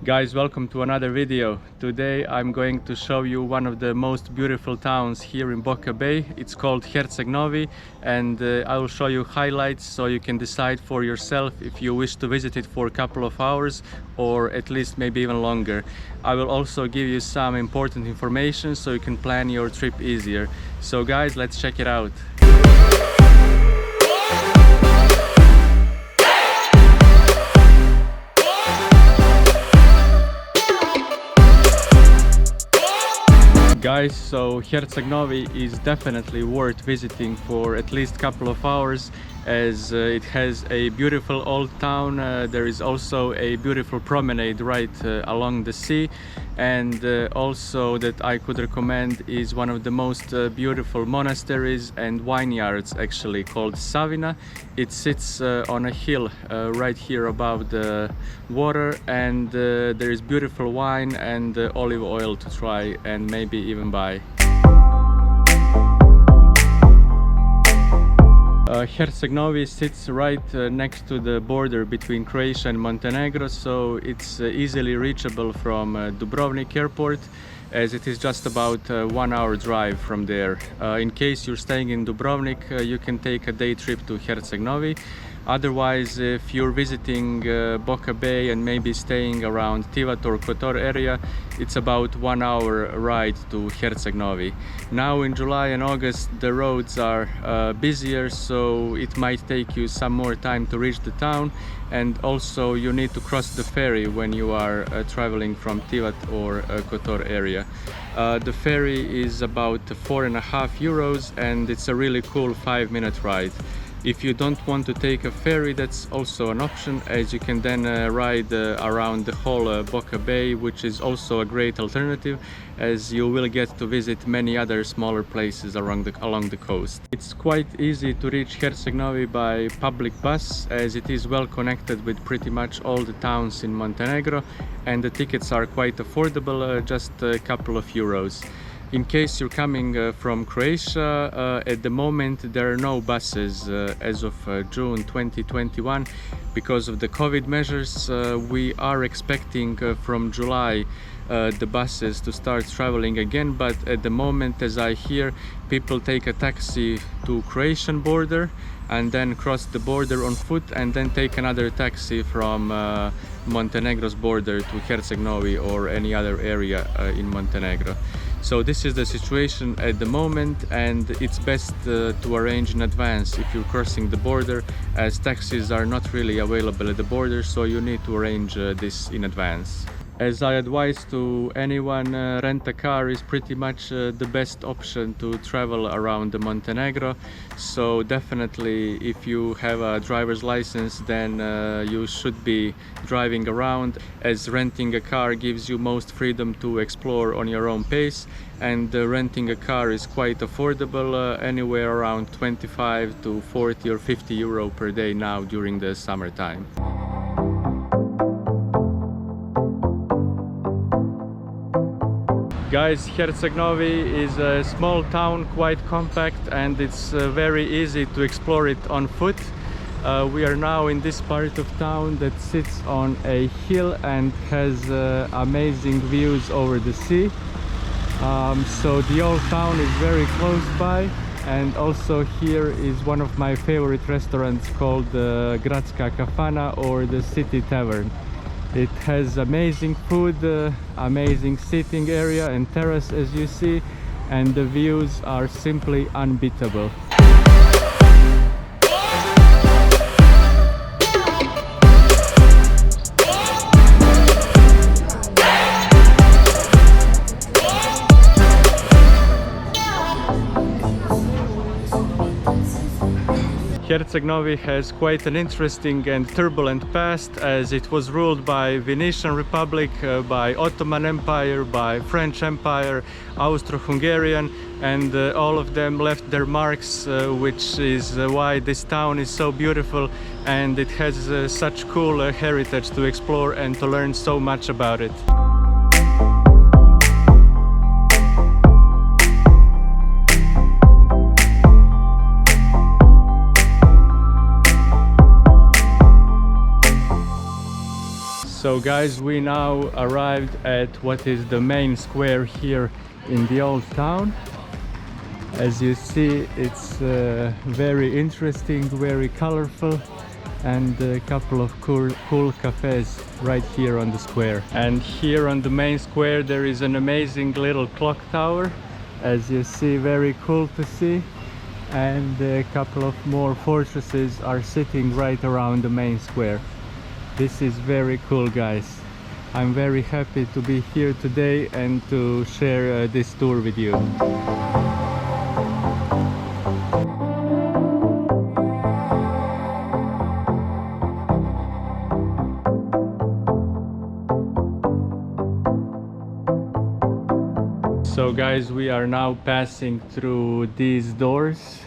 Guys, welcome to another video. Today I'm going to show you one of the most beautiful towns here in Kotor Bay. It's called Herceg Novi, and I will show you highlights so you can decide for yourself if you wish to visit it for a couple of hours or at least maybe even longer. I will also give you some important information so you can plan your trip easier. So guys, let's check it out. Guys, so Herceg Novi is definitely worth visiting for at least a couple of hours, as it has a beautiful old town. There is also a beautiful promenade right along the sea, and also that I could recommend is one of the most beautiful monasteries and vineyards, actually, called Savina. It sits on a hill right here above the water, and there is beautiful wine and olive oil to try and maybe even buy. Herceg Novi sits right next to the border between Croatia and Montenegro, so it's easily reachable from Dubrovnik airport, as it is just about a 1 hour drive from there. In case you're staying in Dubrovnik, you can take a day trip to Herceg Novi. Otherwise, if you're visiting Kotor Bay and maybe staying around Tivat or Kotor area, it's about 1 hour ride to Herceg Novi. Now in July and August the roads are busier, so it might take you some more time to reach the town, and also you need to cross the ferry when you are traveling from Tivat or Kotor area. The ferry is about €4.50 and it's a really cool 5-minute ride. If you don't want to take a ferry, that's also an option, as you can then ride around the whole Kotor Bay, which is also a great alternative, as you will get to visit many other smaller places along the coast. It's quite easy to reach Herceg Novi by public bus, as it is well connected with pretty much all the towns in Montenegro, and the tickets are quite affordable, just a couple of euros. In case you're coming from Croatia, at the moment there are no buses as of June 2021 because of the COVID measures. We are expecting from July the buses to start traveling again, but at the moment, as I hear, people take a taxi to Croatian border and then cross the border on foot and then take another taxi from Montenegro's border to Herceg Novi or any other area in Montenegro. So this is the situation at the moment, and it's best to arrange in advance if you're crossing the border, as taxis are not really available at the border, so you need to arrange this in advance. As I advise to anyone, rent a car is pretty much the best option to travel around Montenegro. So definitely, if you have a driver's license, then you should be driving around, as renting a car gives you most freedom to explore on your own pace, and renting a car is quite affordable, anywhere around 25 to 40 or 50 euro per day now during the summertime. Guys, Herceg Novi is a small town, quite compact, and it's very easy to explore it on foot. We are now in this part of town that sits on a hill and has amazing views over the sea. So the old town is very close by, and also here is one of my favorite restaurants called Gradska Kafana, or the City Tavern. It has amazing food, amazing sitting area and terrace, as you see, and the views are simply unbeatable. Herceg Novi has quite an interesting and turbulent past, as it was ruled by Venetian Republic, by Ottoman Empire, by French Empire, Austro-Hungarian, and all of them left their marks, which is why this town is so beautiful, and it has such cool heritage to explore and to learn so much about it. So guys, we now arrived at what is the main square here in the old town. As you see, it's very interesting, very colorful, and a couple of cool cafes right here on the square. And here on the main square there is an amazing little clock tower, as you see, very cool to see. And a couple of more fortresses are sitting right around the main square. This is very cool, guys. I'm very happy to be here today and to share this tour with you. So guys, we are now passing through these doors,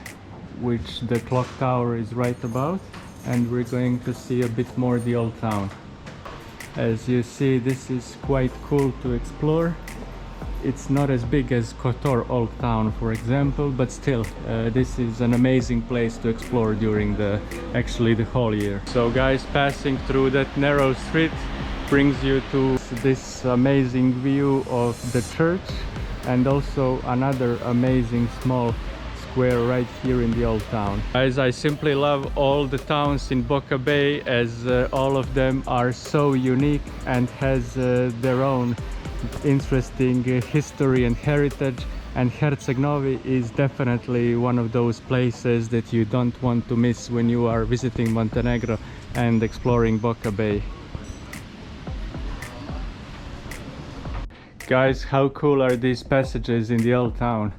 which the clock tower is right about, and we're going to see a bit more the old town. As you see, this is quite cool to explore. It's not as big as Kotor Old Town, for example, but still, this is an amazing place to explore during actually the whole year. So guys, passing through that narrow street brings you to this amazing view of the church, and also another amazing small square right here in the old town. Guys, I simply love all the towns in Boca Bay, as all of them are so unique and has their own interesting history and heritage, and Herceg Novi is definitely one of those places that you don't want to miss when you are visiting Montenegro and exploring Boca Bay. Guys, how cool are these passages in the old town?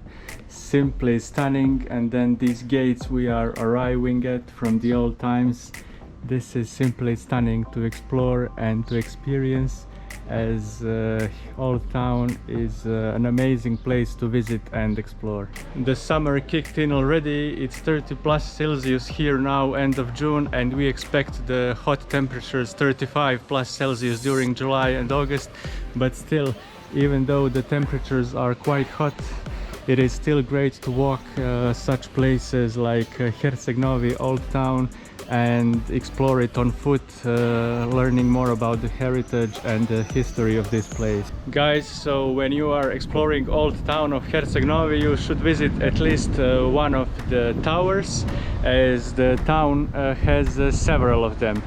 Simply stunning. And then these gates we are arriving at from the old times. This is simply stunning to explore and to experience, as old town is an amazing place to visit and explore. The summer kicked in already. It's 30+C here now, end of June, and we expect the hot temperatures 35+C during July and August. But still, even though the temperatures are quite hot, it is still great to walk such places like Herceg Novi Old Town and explore it on foot, learning more about the heritage and the history of this place. Guys, so when you are exploring Old Town of Herceg Novi, you should visit at least one of the towers, as the town has several of them.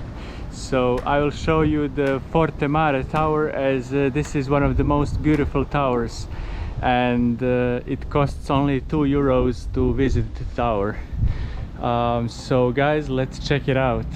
So I will show you the Forte Mare tower, as this is one of the most beautiful towers, and it costs only €2 to visit the tower. So guys, let's check it out.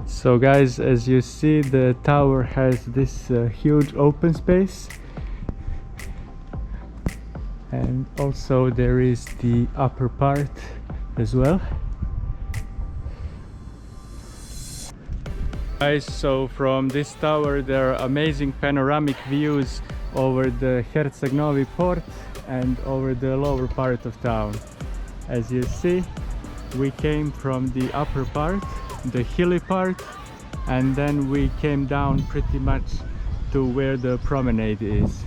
So guys, as you see, the tower has this huge open space, and also there is the upper part as well. Guys, so from this tower there are amazing panoramic views over the Herceg Novi port and over the lower part of town. As you see, we came from the upper part, the hilly part, and then we came down pretty much to where the promenade is.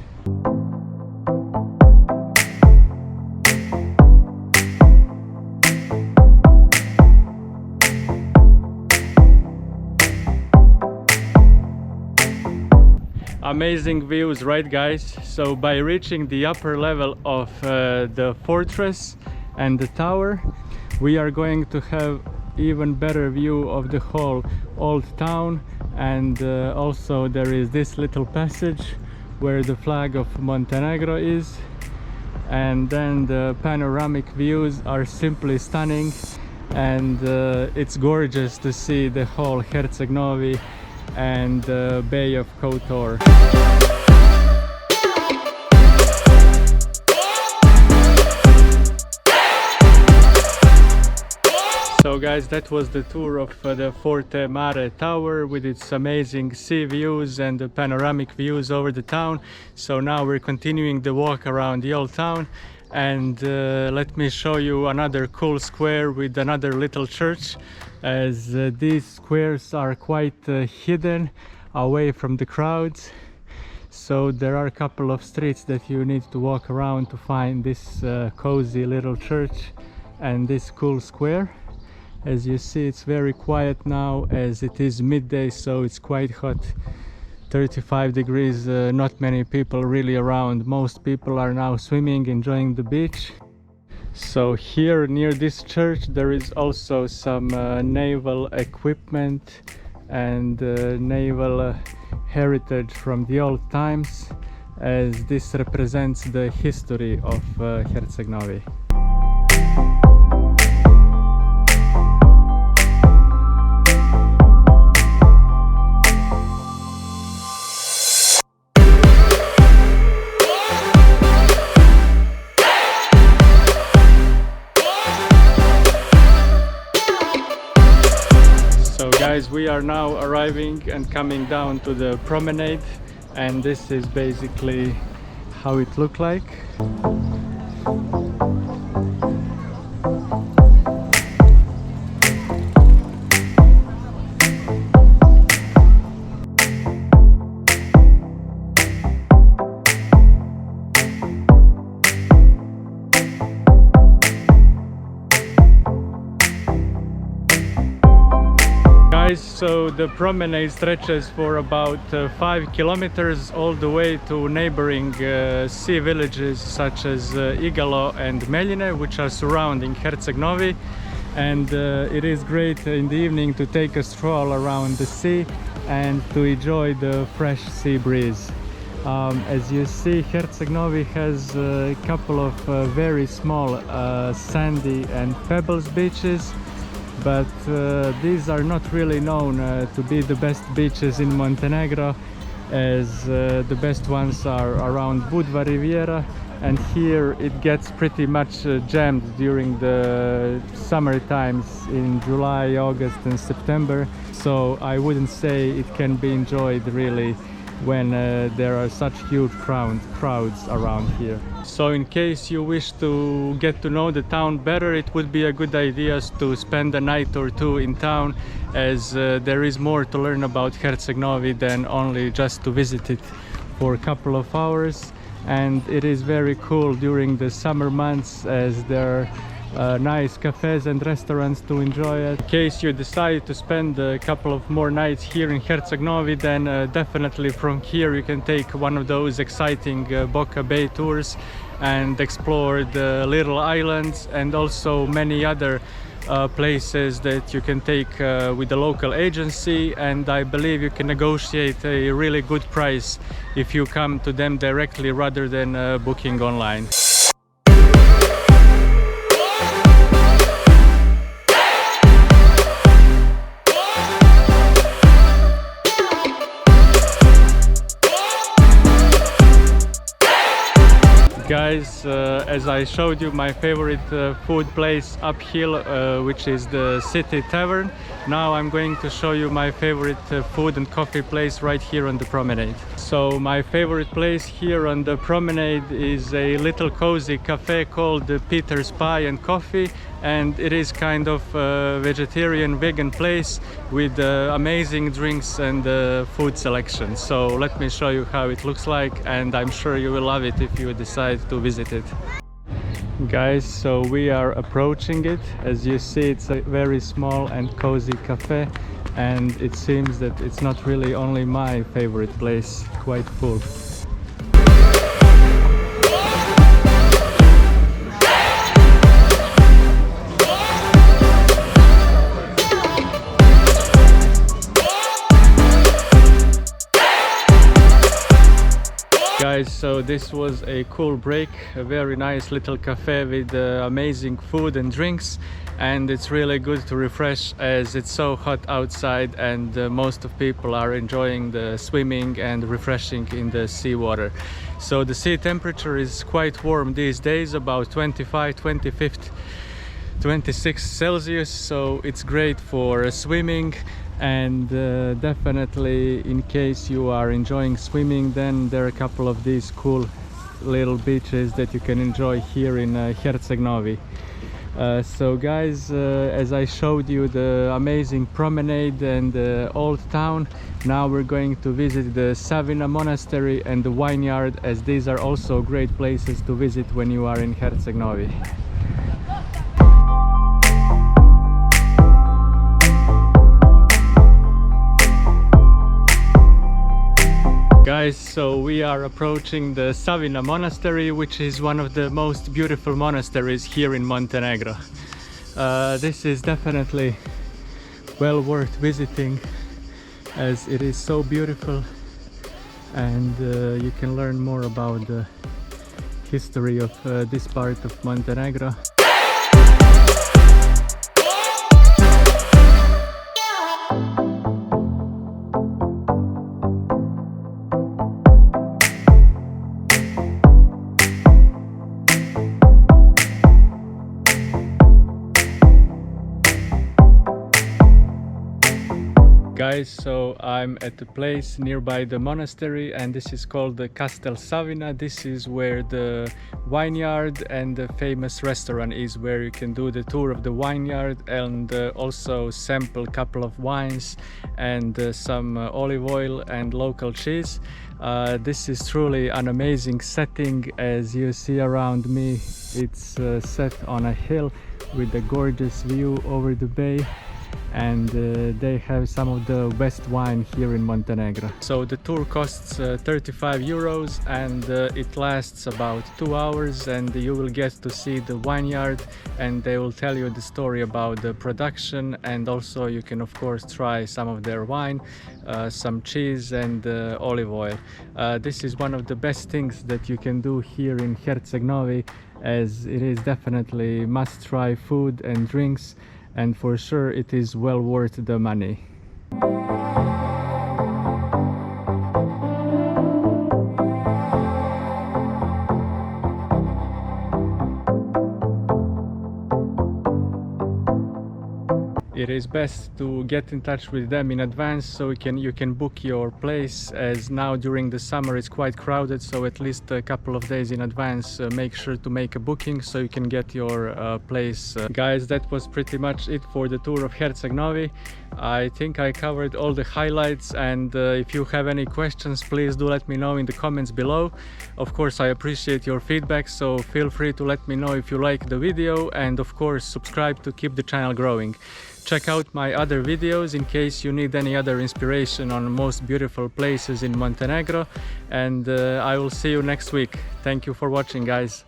Amazing views, right guys? So by reaching the upper level of the fortress and the tower, we are going to have even better view of the whole old town, and also there is this little passage where the flag of Montenegro is, and then the panoramic views are simply stunning, and it's gorgeous to see the whole Herceg Novi and the Bay of Kotor. So So guys, that was the tour of the Forte Mare Tower with its amazing sea views and the panoramic views over the town. So now we're continuing the walk around the old town, and let me show you another cool square with another little church, as these squares are quite hidden away from the crowds. So there are a couple of streets that you need to walk around to find this cozy little church and this cool square. As you see, it's very quiet now as it is midday, so it's quite hot, 35 degrees, not many people really around. Most people are now swimming, enjoying the beach. So here near this church there is also some naval equipment and naval heritage from the old times, as this represents the history of Herceg Novi. Guys, we are now arriving and coming down to the promenade, and this is basically how it looked like. So the promenade stretches for about 5 kilometers all the way to neighboring sea villages such as Igalo and Meljine, which are surrounding Herceg Novi. And it is great in the evening to take a stroll around the sea and to enjoy the fresh sea breeze. As you see, Herceg Novi has a couple of very small sandy and pebbles beaches, but these are not really known to be the best beaches in Montenegro, as the best ones are around Budva Riviera, and here it gets pretty much jammed during the summer times in July, August and September. So I wouldn't say it can be enjoyed really when there are such huge crowds around here. So in case you wish to get to know the town better, it would be a good idea to spend a night or two in town, as there is more to learn about Herceg Novi than only just to visit it for a couple of hours. And it is very cool during the summer months, as there are nice cafes and restaurants to enjoy it. In case you decide to spend a couple of more nights here in Herceg Novi, then definitely from here you can take one of those exciting Kotor Bay tours and explore the little islands, and also many other places that you can take with the local agency, and I believe you can negotiate a really good price if you come to them directly rather than booking online. Guys, as I showed you my favorite food place uphill, which is the City Tavern, now I'm going to show you my favorite food and coffee place right here on the promenade. So my favorite place here on the promenade is a little cozy cafe called Peter's Pie and Coffee, and it is kind of a vegetarian vegan place with amazing drinks and food selection. So let me show you how it looks like, and I'm sure you will love it if you decide to visit it. Guys, so we are approaching it. As you see, it's a very small and cozy cafe, and it seems that it's not really only my favorite place, quite full. Guys, so this was a cool break, a very nice little cafe with amazing food and drinks, and it's really good to refresh as it's so hot outside, and most of people are enjoying the swimming and refreshing in the seawater. So the sea temperature is quite warm these days, about 25-25 26 Celsius, so it's great for swimming. And definitely, in case you are enjoying swimming, then there are a couple of these cool little beaches that you can enjoy here in Herceg Novi. So guys, as I showed you the amazing promenade and the old town, now we're going to visit the Savina monastery and the vineyard, as these are also great places to visit when you are in Herceg Novi. Guys, so we are approaching the Savina monastery, which is one of the most beautiful monasteries here in Montenegro. This is definitely well worth visiting, as it is so beautiful, and you can learn more about the history of this part of Montenegro. Guys, so I'm at a place nearby the monastery, and this is called the Castel Savina. This is where the vineyard and the famous restaurant is, where you can do the tour of the vineyard and also sample a couple of wines and some olive oil and local cheese. This is truly an amazing setting. As you see around me, it's set on a hill with a gorgeous view over the bay, and they have some of the best wine here in Montenegro. So the tour costs 35 euros, and it lasts about 2 hours, and you will get to see the vineyard, and they will tell you the story about the production, and also you can of course try some of their wine, some cheese and olive oil. This is one of the best things that you can do here in Herceg Novi, as it is definitely must-try food and drinks, and for sure it is well worth the money. It is best to get in touch with them in advance, so you can book your place, as now during the summer it's quite crowded, so at least a couple of days in advance make sure to make a booking so you can get your place. Guys, that was pretty much it for the tour of Herceg Novi. I think I covered all the highlights, and if you have any questions, please do let me know in the comments below. Of course, I appreciate your feedback, so feel free to let me know if you like the video, and of course subscribe to keep the channel growing. Check out my other videos in case you need any other inspiration on most beautiful places in Montenegro, and I will see you next week. Thank you for watching, guys.